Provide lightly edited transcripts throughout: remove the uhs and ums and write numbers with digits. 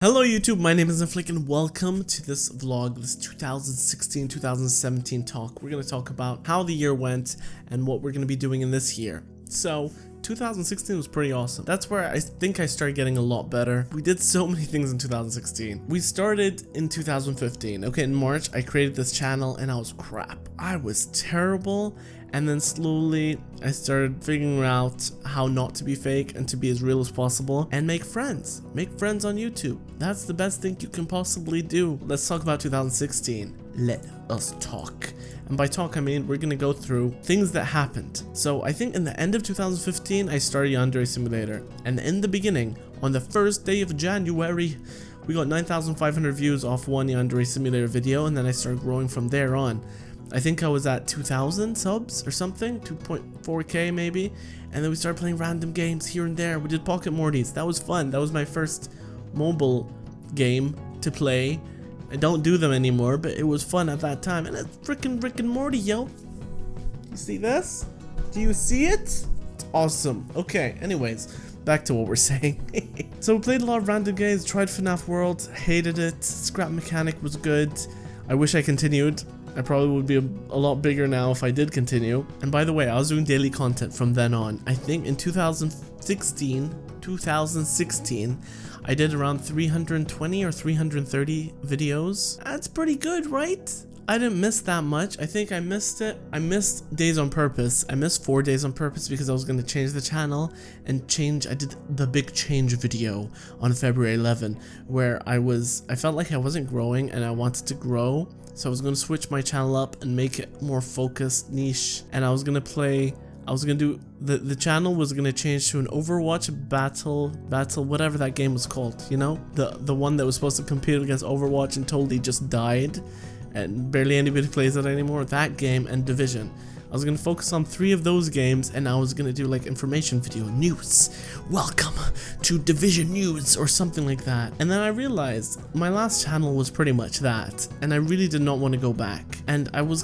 Hello YouTube, my name is Niflick and welcome to this vlog, this 2016-2017 talk. We're going to talk about how the year went and what we're going to be doing in this year. So 2016 was pretty awesome. That's where I think I started getting a lot better. We did so many things in 2016. We started in 2015. Okay, in March I created this channel and I was crap. I was terrible. And then slowly I started figuring out how not to be fake and to be as real as possible and make friends. Make friends on YouTube. That's the best thing you can possibly do. Let's talk about 2016. Let us talk. And by talk, I mean we're going to go through things that happened. So I think in the end of 2015, I started Yandere Simulator. And in the beginning, on the first day of January, we got 9,500 views off one Yandere Simulator video. And then I started growing from there on. I think I was at 2,000 subs or something, 2.4k maybe, and then we started playing random games here and there. We did Pocket Mortys. That was fun. That was my first mobile game to play. I don't do them anymore, but it was fun at that time. And it's freaking Rick and Morty, yo. You see this? Do you see it? It's awesome. Okay, anyways, back to what we're saying. So we played a lot of random games, tried FNAF World, hated it. Scrap Mechanic was good. I wish I continued. I probably would be a lot bigger now if I did continue. And by the way, I was doing daily content from then on. I think in 2016, I did around 320 or 330 videos. That's pretty good, right? I didn't miss that much. I think I missed it. I missed days on purpose. I missed 4 days on purpose because I was going to change the channel and change. I did the big change video on February 11 where I felt like I wasn't growing and I wanted to grow. So I was going to switch my channel up and make it more focused, niche. And I was going to do, the channel was going to change to an Overwatch battle, whatever that game was called, you know? The one that was supposed to compete against Overwatch and totally just died. And barely anybody plays it anymore. That game and Division. I was going to focus on 3 of those games and I was going to do like information video, news. Welcome to Division News or something like that. And then I realized my last channel was pretty much that. And I really did not want to go back. And I was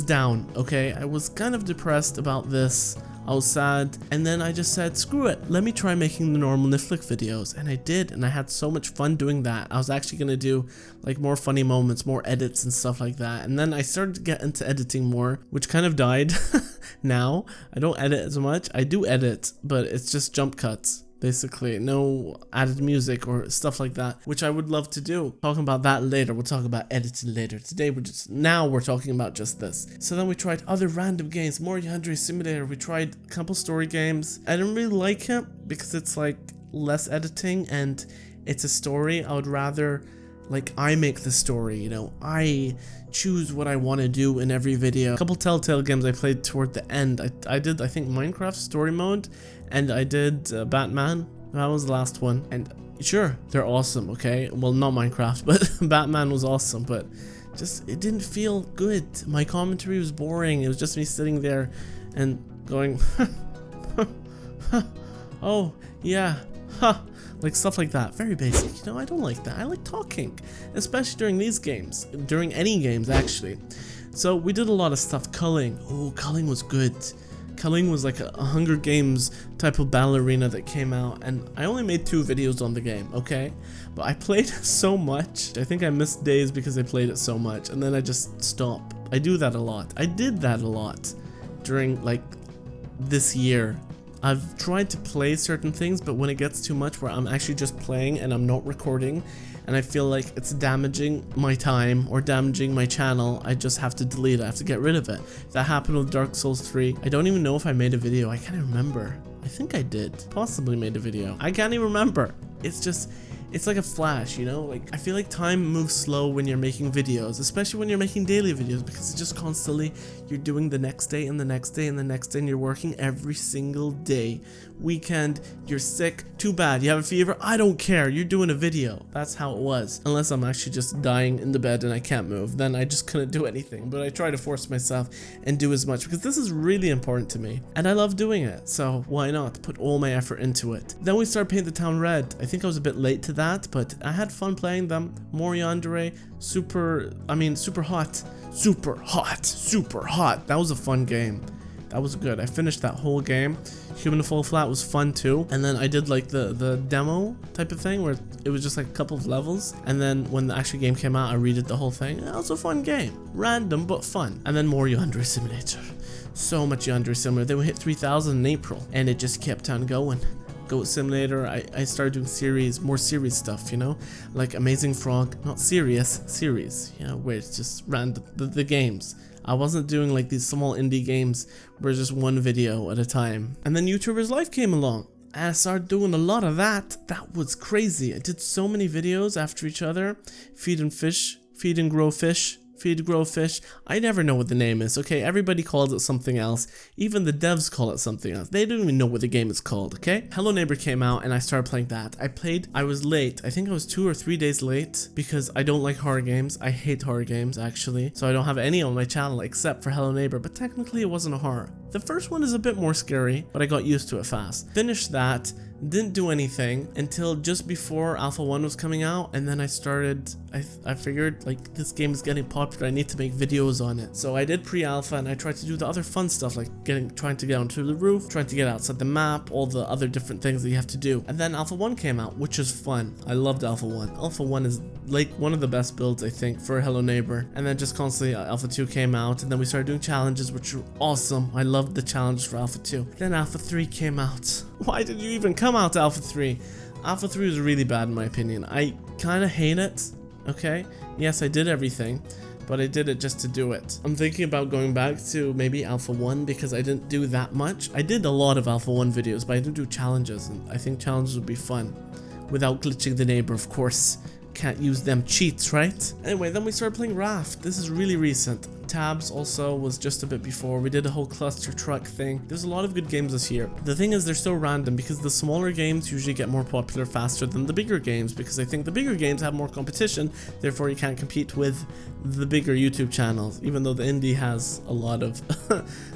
down, okay? I was kind of depressed about this. I was sad, and then I just said, screw it, let me try making the normal Niflick videos, and I did, and I had so much fun doing that. I was actually going to do like more funny moments, more edits and stuff like that, and then I started to get into editing more, which kind of died. Now, I don't edit as much. I do edit, but it's just jump cuts. Basically, no added music or stuff like that, which I would love to do. Talking about that later. We'll talk about editing later. Today we're talking about just this. So then we tried other random games, more Yandere Simulator. We tried a couple story games. I didn't really like it because it's like less editing and it's a story. I would rather like I make the story, you know, I choose what I want to do in every video. A couple Telltale games I played toward the end. I did, I think, Minecraft story mode, and I did Batman. That was the last one. And sure, they're awesome, okay? Well, not Minecraft, but Batman was awesome, but just, it didn't feel good. My commentary was boring. It was just me sitting there and going, oh, yeah, ha. Like stuff like that, very basic, you know. I don't like that. I like talking, especially during these games, during any games actually. So we did a lot of stuff. Culling, oh, Culling was good. Culling was like a Hunger Games type of battle arena that came out, and I only made 2 videos on the game, okay? But I played so much. I think I missed days because I played it so much, and then I just stopped. I do that a lot. I did that a lot during like this year. I've tried to play certain things, but when it gets too much where I'm actually just playing and I'm not recording and I feel like it's damaging my time or damaging my channel, I just have to delete it. I have to get rid of it. That happened with Dark Souls 3. I don't even know if I made a video. I can't even remember. I think I did. Possibly made a video. I can't even remember. It's just, it's like a flash, you know? Like, I feel like time moves slow when you're making videos, especially when you're making daily videos, because it's just constantly, you're doing the next day and the next day and the next day, and you're working every single day. Weekend, you're sick, too bad, you have a fever, I don't care, you're doing a video. That's how it was. Unless I'm actually just dying in the bed and I can't move, then I just couldn't do anything, but I try to force myself and do as much, because this is really important to me, and I love doing it, so why not put all my effort into it. Then we started painting the town red. I think I was a bit late to that, but I had fun playing them. More Yandere, super hot. That was a fun game. That was good. I finished that whole game. Human Fall Flat was fun too. And then I did like the demo type of thing where it was just like a couple of levels. And then when the actual game came out, I redid the whole thing. That was a fun game. Random, but fun. And then more Yandere Simulator. So much Yandere Simulator. They would hit 3,000 in April. And it just kept on going. Goat Simulator, I started doing more series stuff, you know, like Amazing Frog, not serious, series, you know, where it's just random, the games. I wasn't doing like these small indie games where it's just one video at a time. And then YouTuber's Life came along. And I started doing a lot of that. That was crazy. I did so many videos after each other. Feed and fish, feed and grow fish. Feed, grow, fish. I never know what the name is, okay? Everybody calls it something else. Even the devs call it something else. They don't even know what the game is called, okay? Hello Neighbor came out and I started playing that. I was late. I think I was 2 or 3 days late because I don't like horror games. I hate horror games, actually. So I don't have any on my channel except for Hello Neighbor, but technically it wasn't a horror. The first one is a bit more scary, but I got used to it fast. Finished that. Didn't do anything until just before Alpha 1 was coming out, and then I figured like this game is getting popular, I need to make videos on it. So I did pre-alpha and I tried to do the other fun stuff like trying to get onto the roof, trying to get outside the map, all the other different things that you have to do. And then Alpha 1 came out, which is fun. I loved Alpha 1. Alpha 1 is like one of the best builds I think for Hello Neighbor. And then just constantly Alpha 2 came out, and then we started doing challenges, which were awesome. I loved the challenges for Alpha 2. Then Alpha 3 came out. Why did you even come out to Alpha 3? Alpha 3 was really bad in my opinion. I kind of hate it, okay? Yes, I did everything, but I did it just to do it. I'm thinking about going back to maybe Alpha 1 because I didn't do that much. I did a lot of Alpha 1 videos, but I didn't do challenges, and I think challenges would be fun. Without glitching the neighbor, of course. Can't use them cheats, right? Anyway, then we started playing Raft. This is really recent. Tabs also was just a bit before. We did a whole cluster truck thing. There's a lot of good games this year. The thing is, they're so random because the smaller games usually get more popular faster than the bigger games, because I think the bigger games have more competition, therefore you can't compete with the bigger YouTube channels, even though the indie has a lot of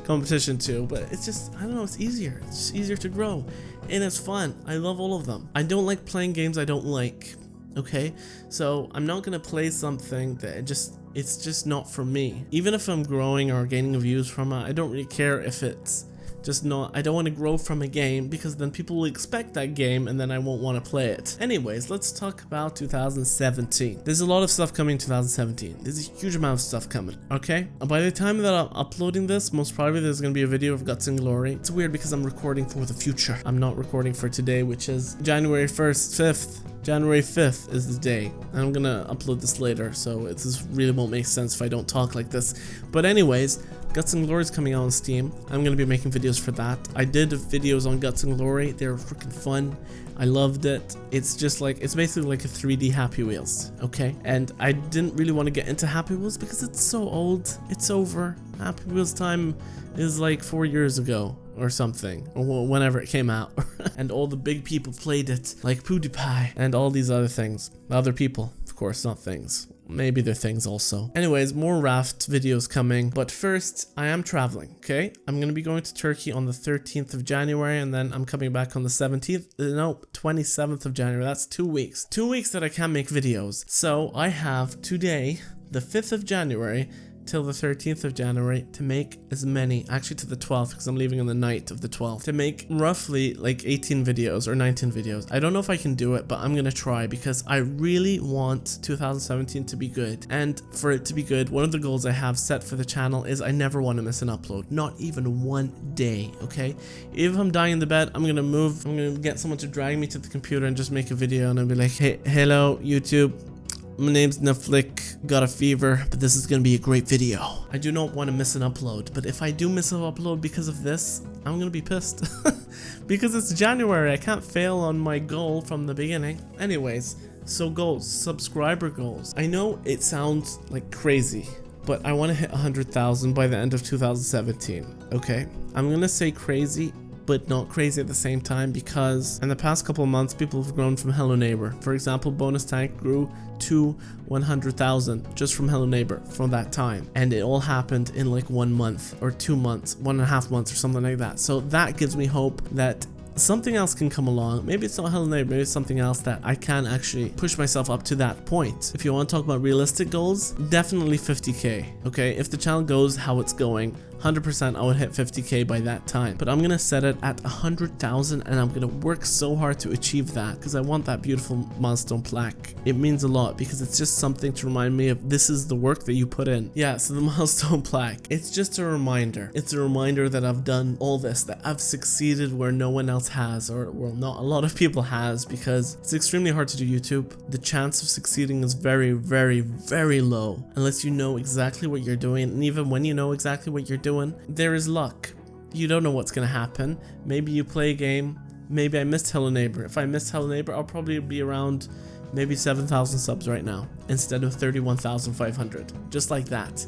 competition too. But it's just, I don't know, it's easier. It's just easier to grow and it's fun. I love all of them. I don't like playing games I don't like. Okay, so I'm not gonna play something that it's just not for me. Even if I'm growing or gaining views from it, I don't really care if it's just not. I don't want to grow from a game because then people will expect that game and then I won't want to play it. Anyways, let's talk about 2017. There's a lot of stuff coming in 2017. There's a huge amount of stuff coming, okay? And by the time that I'm uploading this, most probably there's gonna be a video of Guts and Glory. It's weird because I'm recording for the future. I'm not recording for today, which is January 1st, 5th. January 5th is the day, and I'm gonna upload this later, so this really won't make sense if I don't talk like this. But anyways, Guts and Glory is coming out on Steam. I'm gonna be making videos for that. I did videos on Guts and Glory. They were freaking fun. I loved it. It's just like, it's basically like a 3D Happy Wheels, okay? And I didn't really want to get into Happy Wheels because it's so old. It's over. Happy Wheels time is like 4 years ago or something, or whenever it came out. And all the big people played it, like PewDiePie and all these other things. Other people, of course, not things. Maybe they're things also. Anyways, more Raft videos coming, but first I am traveling, okay? I'm gonna be going to Turkey on the 13th of January, and then I'm coming back on the 27th of January. That's 2 weeks. 2 weeks that I can't make videos. So I have today, the 5th of January, till the 13th of January to make as many, actually to the 12th because I'm leaving on the night of the 12th, to make roughly like 18 videos or 19 videos. I don't know if I can do it, but I'm gonna try because I really want 2017 to be good. And for it to be good, one of the goals I have set for the channel is I never want to miss an upload, not even one day, okay? If I'm dying in the bed, I'm gonna get someone to drag me to the computer and just make a video, and I'll be like, hey, hello YouTube, my name's Niflick, got a fever, but this is gonna be a great video. I do not want to miss an upload, but if I do miss an upload because of this, I'm gonna be pissed. Because it's January, I can't fail on my goal from the beginning. Anyways, so goals, subscriber goals. I know it sounds like crazy, but I want to hit 100,000 by the end of 2017, okay? I'm gonna say crazy, but not crazy at the same time, because in the past couple of months people have grown from Hello Neighbor. For example, Bonus Tank grew to 100,000 just from Hello Neighbor from that time, and it all happened in like 1 month or 2 months, 1.5 months or something like that. So that gives me hope that something else can come along. Maybe it's not Hello Neighbor, maybe it's something else that I can actually push myself up to that point. If you want to talk about realistic goals, definitely 50k, okay? If the channel goes how it's going, 100% I would hit 50k by that time. But I'm gonna set it at 100,000 and I'm gonna work so hard to achieve that because I want that beautiful milestone plaque. It means a lot because it's just something to remind me of this is the work that you put in. Yeah, so the milestone plaque, it's just a reminder. It's a reminder that I've done all this, that I've succeeded where no one else has, or well, not a lot of people has, because it's extremely hard to do YouTube. The chance of succeeding is very, very, very low unless you know exactly what you're doing. And even when you know exactly what you're doing, there is luck. You don't know what's gonna happen. Maybe you play a game. Maybe I missed Hello Neighbor. If I missed Hello Neighbor, I'll probably be around maybe 7,000 subs right now instead of 31,500. Just like that.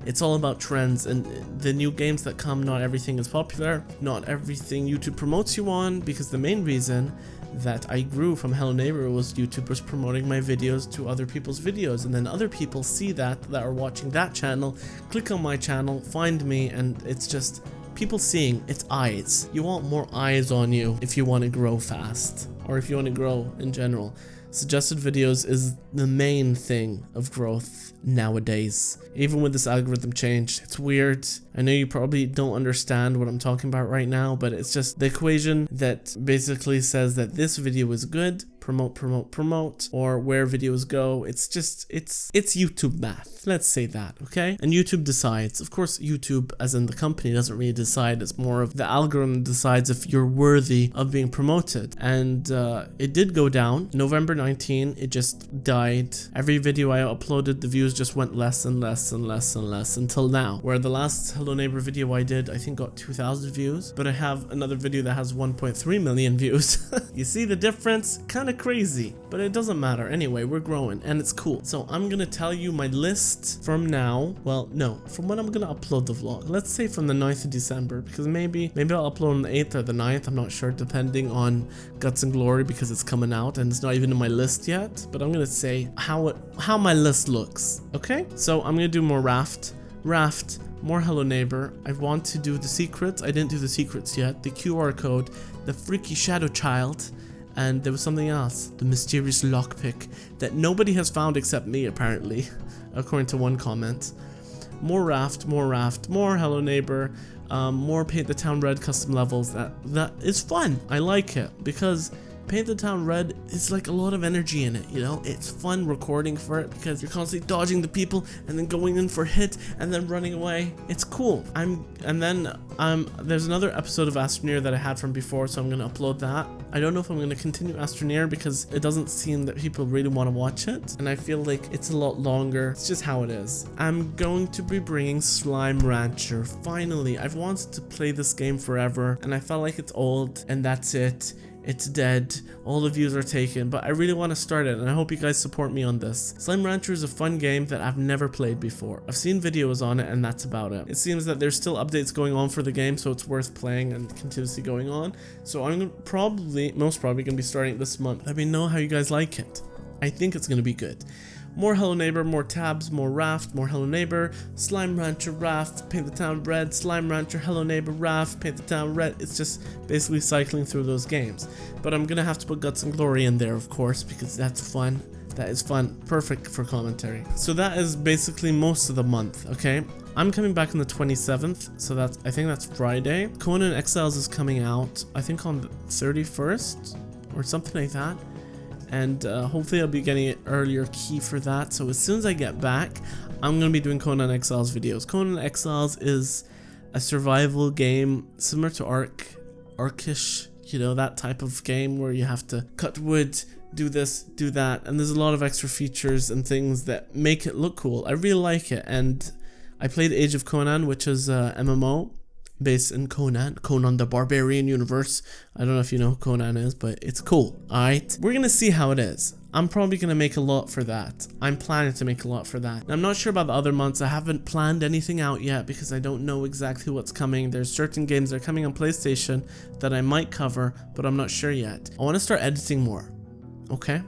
It's all about trends and the new games that come. Not everything is popular. Not everything YouTube promotes you on, because the main reason that I grew from Hello Neighbor was YouTubers promoting my videos to other people's videos, and then other people see that are watching that channel, click on my channel, find me, and it's just people seeing. It's eyes. You want more eyes on you if you want to grow fast, or if you want to grow in general. Suggested videos is the main thing of growth nowadays. Even with this algorithm change, it's weird. I know you probably don't understand what I'm talking about right now, but it's just the equation that basically says that this video is good, promote, promote, promote, or where videos go. It's just, it's YouTube math. Let's say that, okay? And YouTube decides. Of course, YouTube, as in the company, doesn't really decide. It's more of the algorithm decides if you're worthy of being promoted. And it did go down. November 19, it just died. Every video I uploaded, the views just went less and less and less and less until now, where the last Hello Neighbor video I did, I think got 2,000 views, but I have another video that has 1.3 million views. You see the difference? Kind of crazy, but it doesn't matter. Anyway, we're growing and it's cool. So I'm gonna tell you my list from now. Well, no, from when I'm gonna upload the vlog. Let's say from the 9th of December, because maybe I'll upload on the 8th or the 9th. I'm not sure, depending on Guts and Glory, because it's coming out and it's not even in my list yet. But I'm gonna say how my list looks. Okay, so I'm gonna do more Raft, more Hello Neighbor. I want to do the secrets. I didn't do the secrets yet. The QR code, the freaky shadow child, and there was something else, the mysterious lockpick that nobody has found except me, apparently, according to one comment. More Raft, more Hello Neighbor, more Paint the Town Red custom levels. That is fun. I like it because Paint the Town Red is like a lot of energy in it, you know? It's fun recording for it because you're constantly dodging the people and then going in for a hit and then running away. It's cool. There's another episode of Astroneer that I had from before, so I'm gonna upload that. I don't know if I'm gonna continue Astroneer because it doesn't seem that people really want to watch it, and I feel like it's a lot longer. It's just how it is. I'm going to be bringing Slime Rancher. Finally, I've wanted to play this game forever, and I felt like it's old, and that's it. It's dead, all the views are taken, but I really want to start it and I hope you guys support me on this. Slime Rancher is a fun game that I've never played before. I've seen videos on it and that's about it. It seems that there's still updates going on for the game, so it's worth playing and continuously going on. So I'm most probably gonna be starting it this month. Let me know how you guys like it. I think it's gonna be good. More Hello Neighbor, more tabs, more Raft, more Hello Neighbor, Slime Rancher, Raft, Paint the Town Red, Slime Rancher, Hello Neighbor, Raft, Paint the Town Red. It's just basically cycling through those games. But I'm gonna have to put Guts and Glory in there, of course, because that's fun. That is fun. Perfect for commentary. So that is basically most of the month, okay? I'm coming back on the 27th, so I think that's Friday. Conan Exiles is coming out, I think on the 31st or something like that. And hopefully I'll be getting an earlier key for that. So as soon as I get back, I'm going to be doing Conan Exiles videos. Conan Exiles is a survival game similar to Arkish, you know, that type of game where you have to cut wood, do this, do that, and there's a lot of extra features and things that make it look cool. I really like it, and I played Age of Conan, which is a MMO based in Conan the Barbarian universe. I don't know if you know who Conan is, but it's cool. Alright, we're gonna see how it is. I'm probably gonna make a lot for that. I'm planning to make a lot for that. I'm not sure about the other months. I haven't planned anything out yet because I don't know exactly what's coming. There's certain games that are coming on PlayStation that I might cover, but I'm not sure yet. I want to start editing more. Okay?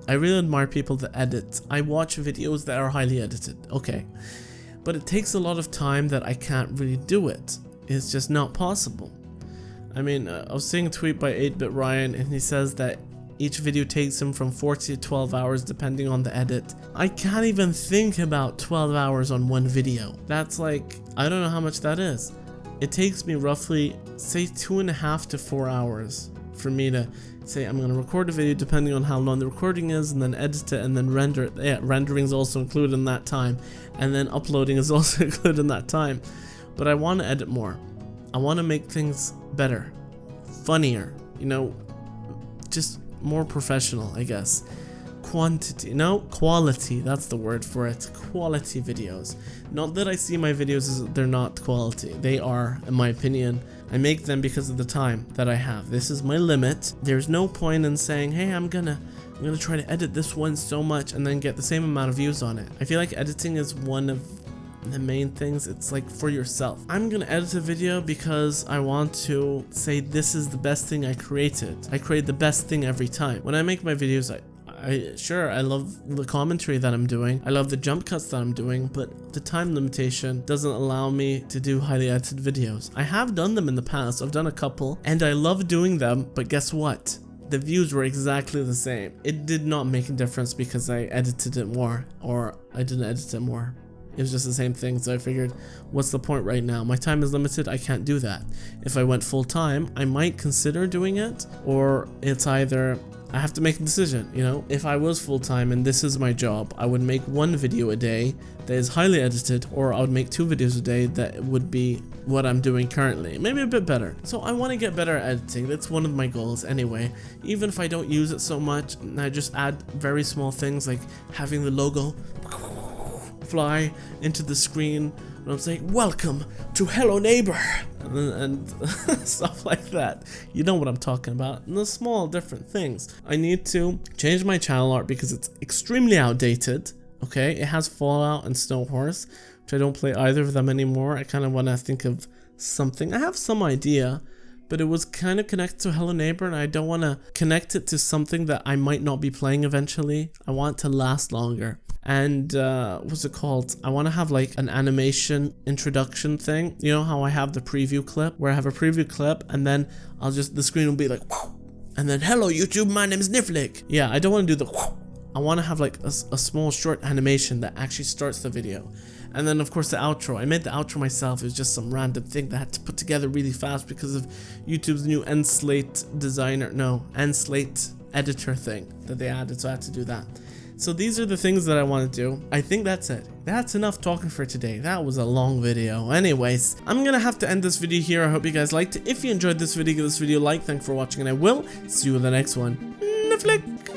I really admire people that edit. I watch videos that are highly edited. Okay. But it takes a lot of time that I can't really do it. It's just not possible. I mean, I was seeing a tweet by 8-Bit Ryan, and he says that Each video takes him from 40 to 12 hours depending on the edit. I can't even think about 12 hours on one video. That's like, I don't know how much that is. It takes me roughly, say 2.5 to 4 hours for me to say I'm going to record a video depending on how long the recording is, and then edit it, and then render it. Yeah, rendering is also included in that time, and then uploading is also included in that time. But I want to edit more. I want to make things better, funnier, you know, just more professional, I guess. Quantity, no, quality, that's the word for it. Quality videos. Not that I see my videos as they're not quality. They are, in my opinion. I make them because of the time that I have. This is my limit. There's no point in saying, hey, I'm gonna try to edit this one so much and then get the same amount of views on it. I feel like editing is one of the main things. It's like for yourself. I'm gonna edit a video because I want to say this is the best thing I created. I create the best thing every time. When I make my videos, I love the commentary that I'm doing. I love the jump cuts that I'm doing, but the time limitation doesn't allow me to do highly edited videos. I have done them in the past. I've done a couple and I love doing them, but guess what? The views were exactly the same. It did not make a difference because I edited it more or I didn't edit it more. It was just the same thing, so I figured, what's the point right now? My time is limited, I can't do that. If I went full time, I might consider doing it, or it's either I have to make a decision, you know? If I was full time and this is my job, I would make one video a day that is highly edited, or I would make 2 videos a day that would be what I'm doing currently, maybe a bit better. So I want to get better at editing. That's one of my goals anyway. Even if I don't use it so much, and I just add very small things like having the logo fly into the screen when I'm saying welcome to Hello Neighbor and stuff like that. You know what I'm talking about. And the small different things. I need to change my channel art because it's extremely outdated. Okay, it has Fallout and Snow Horse, which I don't play either of them anymore. I kind of want to think of something. I have some idea, but it was kind of connected to Hello Neighbor, and I don't want to connect it to something that I might not be playing eventually. I want it to last longer. And what's it called? I want to have like an animation introduction thing. You know how I have the preview clip, where I have a preview clip and then the screen will be like, and then hello YouTube, my name is Niflick. Yeah, I don't want to do the I want to have like a small short animation that actually starts the video. And then of course the outro. I made the outro myself. It was just some random thing that I had to put together really fast because of YouTube's new end slate editor thing that they added, so I had to do that. So these are the things that I want to do. I think that's it. That's enough talking for today. That was a long video. Anyways, I'm gonna have to end this video here. I hope you guys liked it. If you enjoyed this video, give this video a like. Thanks for watching, and I will see you in the next one. Niflick!